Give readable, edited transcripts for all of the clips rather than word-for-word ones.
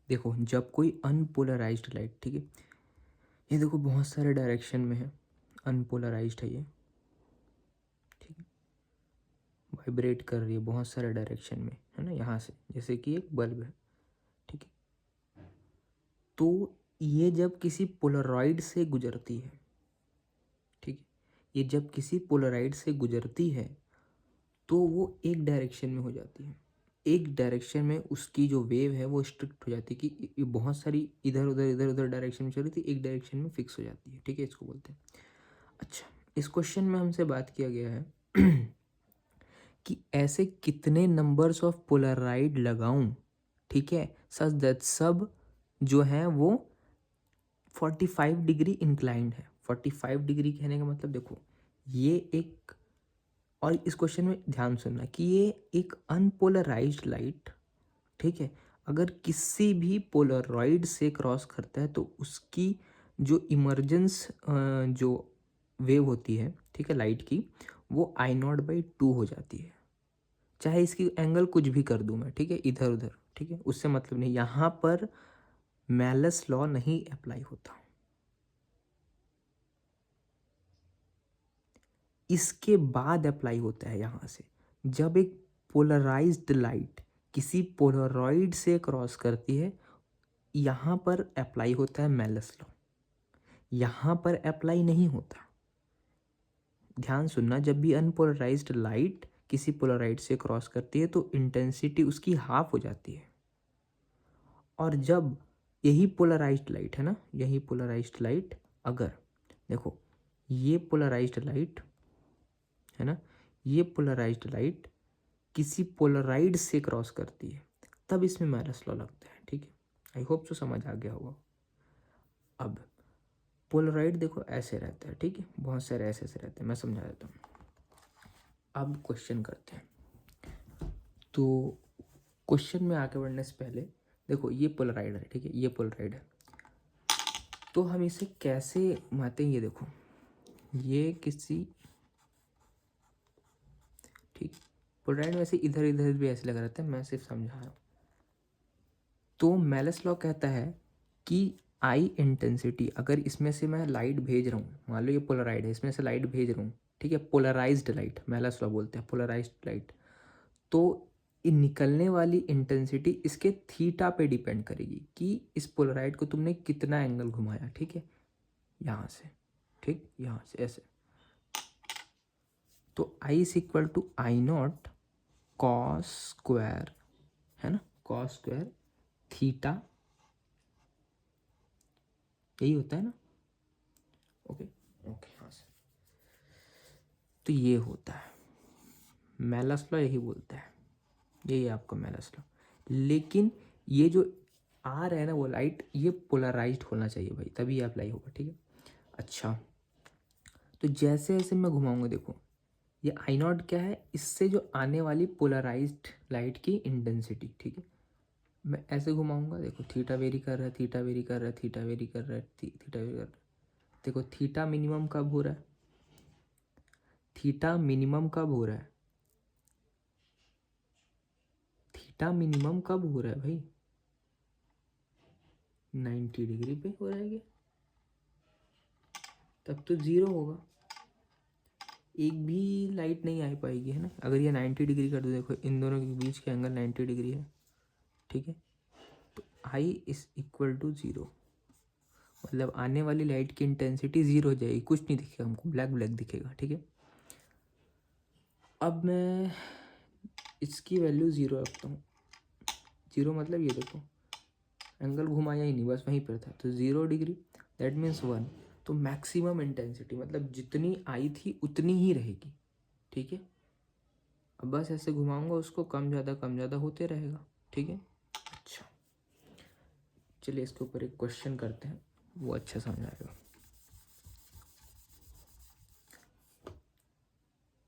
देखो जब कोई अनपोलराइज्ड लाइट, ठीक है, ये देखो बहुत सारे डायरेक्शन में है, अनपोलराइज्ड है ये, ठीक है, वाइब्रेट कर रही है बहुत सारे डायरेक्शन में, है ना, यहाँ से जैसे कि एक बल्ब है, ठीक है। तो ये जब किसी पोलराइड से गुजरती है, ठीक है, ये जब किसी पोलराइड से गुजरती है तो वो एक डायरेक्शन में हो जाती है। एक डायरेक्शन में उसकी जो वेव है वो स्ट्रिक्ट हो जाती है कि ये बहुत सारी इधर उधर डायरेक्शन में चल रही थी, एक डायरेक्शन में फिक्स हो जाती है, ठीक है, इसको बोलते हैं। अच्छा, इस क्वेश्चन में हमसे बात किया गया है कि ऐसे कितने नंबर्स ऑफ पोलराइड लगाऊं, ठीक है, सच दैट सब जो है वो 45 डिग्री इंक्लाइंड है। 45 डिग्री कहने का मतलब देखो ये एक, और इस क्वेश्चन में ध्यान सुनना कि ये एक अनपोलराइज्ड लाइट, ठीक है, अगर किसी भी पोलरॉइड से क्रॉस करता है तो उसकी जो इमर्जेंस जो वेव होती है, ठीक है, लाइट की, वो I0/2 हो जाती है। चाहे इसकी एंगल कुछ भी कर दूं मैं, ठीक है, इधर उधर, ठीक है, उससे मतलब नहीं, यहाँ पर मैलस लॉ नहीं अप्लाई होता। इसके बाद अप्लाई होता है यहाँ से, जब एक पोलराइज्ड लाइट किसी पोलरॉइड से क्रॉस करती है, यहाँ पर अप्लाई होता है मैलस लॉ, यहाँ पर अप्लाई नहीं होता। ध्यान सुनना, जब भी अनपोलराइज्ड लाइट किसी पोलराइड से क्रॉस करती है तो इंटेंसिटी उसकी हाफ हो जाती है। और जब यही पोलराइज्ड लाइट है ना, यही पोलराइज्ड लाइट, अगर देखो ये पोलराइज्ड लाइट है ना, ये पोलराइज्ड लाइट किसी पोलराइड से क्रॉस करती है तब इसमें मैलस लॉ लगता है, ठीक है। आई होप सो समझ आ गया होगा। अब पोलराइड देखो ऐसे रहता है, ठीक है, बहुत सारे ऐसे ऐसे रहते हैं, मैं समझा देता हूँ। अब क्वेश्चन करते हैं। तो क्वेश्चन में आगे बढ़ने से पहले देखो ये पोलराइड है, ठीक है, ये पोलराइड है, तो हम इसे कैसे मानते हैं, ये देखो ये किसी, ठीक, पोलराइड वैसे इधर इधर भी ऐसे लगा रहता है, मैं सिर्फ समझा रहा हूँ। तो मैलस लॉ कहता है कि आई इंटेंसिटी, अगर इसमें से मैं लाइट भेज रहा हूँ, मान लो ये पोलराइड है, इसमें से लाइट भेज रहा हूँ, ठीक है, पोलराइज्ड लाइट, मैलस लॉ बोलते हैं पोलराइज्ड लाइट, तो ये निकलने वाली इंटेंसिटी इसके थीटा पे डिपेंड करेगी कि इस पोलराइड को तुमने कितना एंगल घुमाया, ठीक है, यहाँ से, ठीक, यहाँ से ऐसे। तो I is equal to I0 cos square, है ना, कॉस स्क्वायर थीटा, यही होता है ना, ओके ओके, हाँ से। तो ये होता है मैलस लॉ, यही बोलता है, यही है आपका मैलस लॉ। लेकिन ये जो आ रहा है ना वो लाइट, ये पोलराइज्ड होना चाहिए भाई, तभी अप्लाई होगा, ठीक है। अच्छा, तो जैसे जैसे मैं घुमाऊंगा देखो ये I0 क्या है, इससे जो आने वाली पोलराइज्ड लाइट की इंटेंसिटी, ठीक है, मैं ऐसे घुमाऊंगा देखो थीटा वेरी कर रहा है, थीटा वेरी कर रहा है, थीटा वेरी कर रहा है, थीटा वेरी कर रहा है। देखो थीटा मिनिमम कब हो रहा है, थीटा मिनिमम कब हो रहा है, थीटा मिनिमम कब हो रहा है भाई, 90 डिग्री पे हो रहा है क्या, तब तो जीरो होगा, एक भी लाइट नहीं आ पाएगी, है ना। अगर ये 90 डिग्री कर दो, देखो इन दोनों के बीच के एंगल 90 डिग्री है, ठीक है, तो I is equal to zero, मतलब आने वाली लाइट की इंटेंसिटी जीरो हो जाएगी, कुछ नहीं दिखेगा हमको, ब्लैक ब्लैक दिखेगा, ठीक है। अब मैं इसकी वैल्यू ज़ीरो रखता हूँ, जीरो मतलब ये देखो एंगल घुमाया ही नहीं, बस वहीं पर था, तो 0 डिग्री, दैट मीन्स 1। तो मैक्सिमम इंटेंसिटी मतलब जितनी आई थी उतनी ही रहेगी, ठीक है। अब बस ऐसे घुमाऊंगा उसको, कम ज़्यादा होते रहेगा, ठीक है। अच्छा, चलिए इसके ऊपर एक क्वेश्चन करते हैं, वो अच्छा समझ आएगा।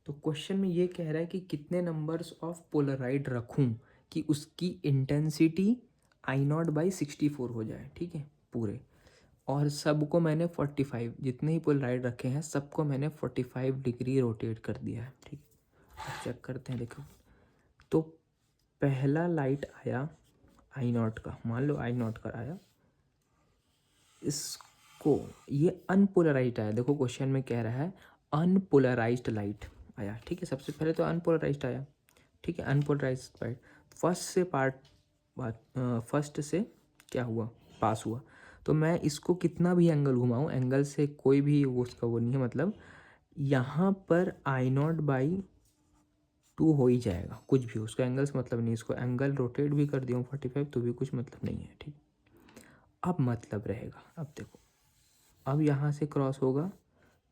तो क्वेश्चन में ये कह रहा है कि कितने नंबर्स ऑफ पोलराइड रखूं कि उसकी इंटेंसिटी I0/64 हो जाए, ठीक है, पूरे, और सबको मैंने 45, जितने ही पोलराइड रखे हैं सबको मैंने 45 डिग्री रोटेट कर दिया है, ठीक है। चेक करते हैं, देखो तो पहला लाइट आया आई नॉट का, मान लो आई नॉट का आया, इसको ये अनपोलराइज्ड आया। देखो क्वेश्चन में कह रहा है अनपोलराइज्ड लाइट आया, ठीक है। सबसे पहले तो अनपोलराइज्ड आया, ठीक है, अनपोलराइज्ड लाइट। फर्स्ट से क्या हुआ, पास हुआ। तो मैं इसको कितना भी एंगल घुमाऊँ, एंगल से कोई भी उसका वो नहीं है, मतलब यहाँ पर आई नॉट बाई 2 हो ही जाएगा, कुछ भी उसका एंगल से मतलब नहीं। इसको एंगल रोटेट भी कर दिया 45 तो भी कुछ मतलब नहीं है, ठीक। अब मतलब रहेगा, अब देखो, अब यहाँ से क्रॉस होगा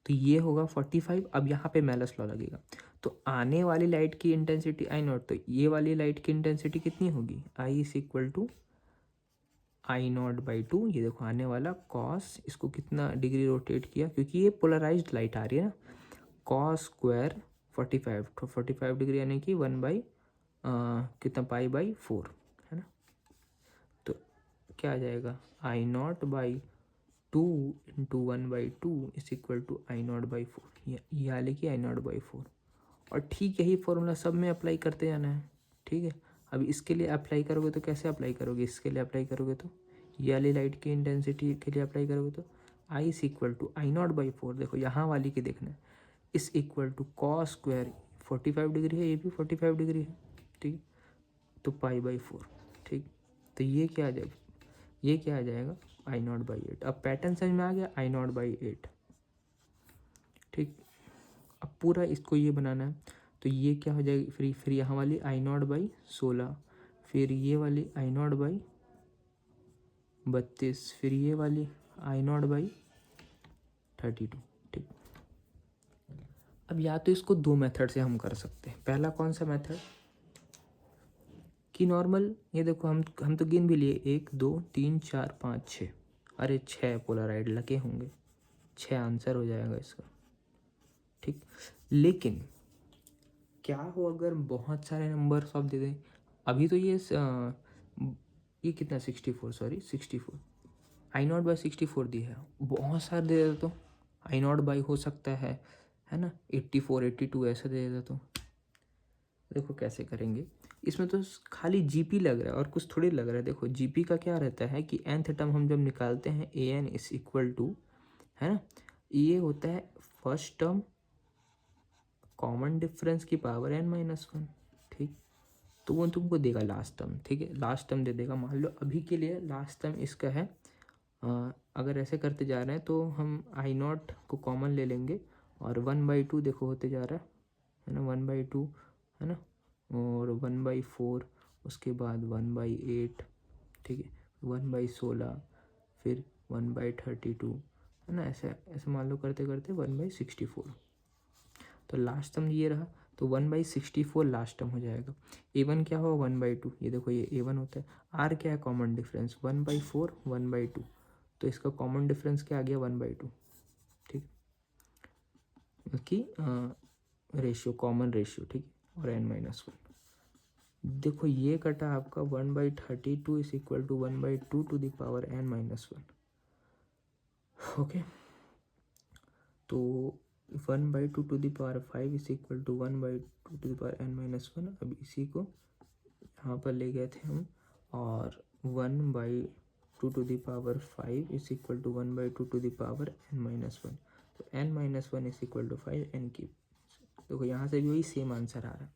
तो ये होगा 45। अब यहाँ पे मेलस लॉ लगेगा, तो आने वाली लाइट की इंटेंसिटी आई नॉट, तो ये वाली लाइट की इंटेंसिटी कितनी होगी, I is equal to I naught by 2। ये देखो आने वाला कॉस, इसको कितना डिग्री रोटेट किया, क्योंकि ये पोलराइज्ड लाइट आ रही है ना, कॉस स्क्वायर 45, तो 45 डिग्री यानी कि 1 बाई कितना, पाई बाई 4, है ना। तो क्या आ जाएगा, I naught by 2 into 1/2 is equal to I naught by 4। ये आ कि आई नॉट बाई 4। और ठीक यही फॉर्मूला सब में अप्लाई करते जाना है, ठीक है। अब इसके लिए अप्लाई करोगे तो कैसे अप्लाई करोगे, इसके लिए अप्लाई करोगे तो ये वाली लाइट की इंटेंसिटी के लिए अप्लाई करोगे तो I is equal to I naught by 4। देखो यहाँ वाली की देखना है, इस equal to cos square 45 degree है, ये भी 45 डिग्री है, ठीक। तो पाई बाई 4, ठीक। तो ये क्या आ जाएगा, ये क्या आ जाएगा, आई नॉट बाई 8। अब पैटर्न समझ में आ गया, आई नॉट बाई 8, ठीक। अब पूरा इसको ये बनाना है, तो ये क्या हो जाएगी, फिर यहाँ वाली आई नॉट बाई 16, फिर ये वाली आई नॉट बाई 32, फिर ये वाली आई नॉट बाई 32, ठीक। अब या तो इसको दो मेथड से हम कर सकते हैं। पहला कौन सा मेथड कि नॉर्मल, ये देखो हम तो गिन भी लिए 1 2 3 4 5 6, अरे 6 पोलराइड लगे होंगे, 6 आंसर हो जाएगा इसका, ठीक। लेकिन क्या हो अगर बहुत सारे नंबर्स आप दे दें, अभी तो ये कितना 64, सॉरी 64, आई नॉट बाई 64 दी है, बहुत सारे दे देता तो आई नॉट बाई हो सकता है ना 84 82 ऐसा दे देता तो देखो कैसे करेंगे। इसमें तो खाली जीपी लग रहा है और कुछ थोड़ी लग रहा है। देखो जीपी का क्या रहता है कि nth टर्म हम जब निकालते हैं A N is equal to, है ना, ये होता है फर्स्ट टर्म कॉमन डिफरेंस की पावर n-1, ठीक। तो वो तुमको देगा लास्ट टर्म, ठीक है, लास्ट टर्म दे देगा। मान लो अभी के लिए लास्ट टर्म इसका है, अगर ऐसे करते जा रहे हैं तो हम आई नॉट को कॉमन ले लेंगे और 1/2 देखो होते जा रहा है ना, 1/2 है ना, और 1/4, उसके बाद 1/8, ठीक है, 1/16, फिर 1/32, है ना, ऐसे ऐसे मान लो करते करते 1/64। तो लास्ट टर्म ये रहा, तो 1/64 लास्ट टर्म हो जाएगा। A1 क्या होगा 1/2, ये देखो ये A1 होता है। R क्या है कॉमन डिफरेंस 1/4 1/2, तो इसका कॉमन डिफरेंस क्या आ गया 1/2, ठीक, कि रेशियो कॉमन रेशियो, ठीक है, और n-1। देखो ये कटा आपका 1/32 is equal to 1/2 to the power n-1, okay. तो 1/2 to the power 5 is equal to 1/2 to the power n-1। अब इसी को यहाँ पर ले गए थे हम, और 1/2 to the power 5 is equal to 1/2 to the power n-1। तो n-1 is equal to 5 n की। देखो यहाँ से भी वही सेम आंसर आ रहा है।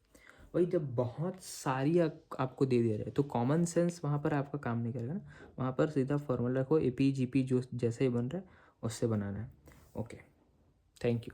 वही जब बहुत सारी आपको दे रहे हैं तो कॉमन सेंस वहाँ पर आपका काम नहीं करेगा ना, वहाँ पर सीधा फॉर्मूला रखो, AP GP जो जैसे ही बन रहा है उससे बनाना है। Okay, thank you.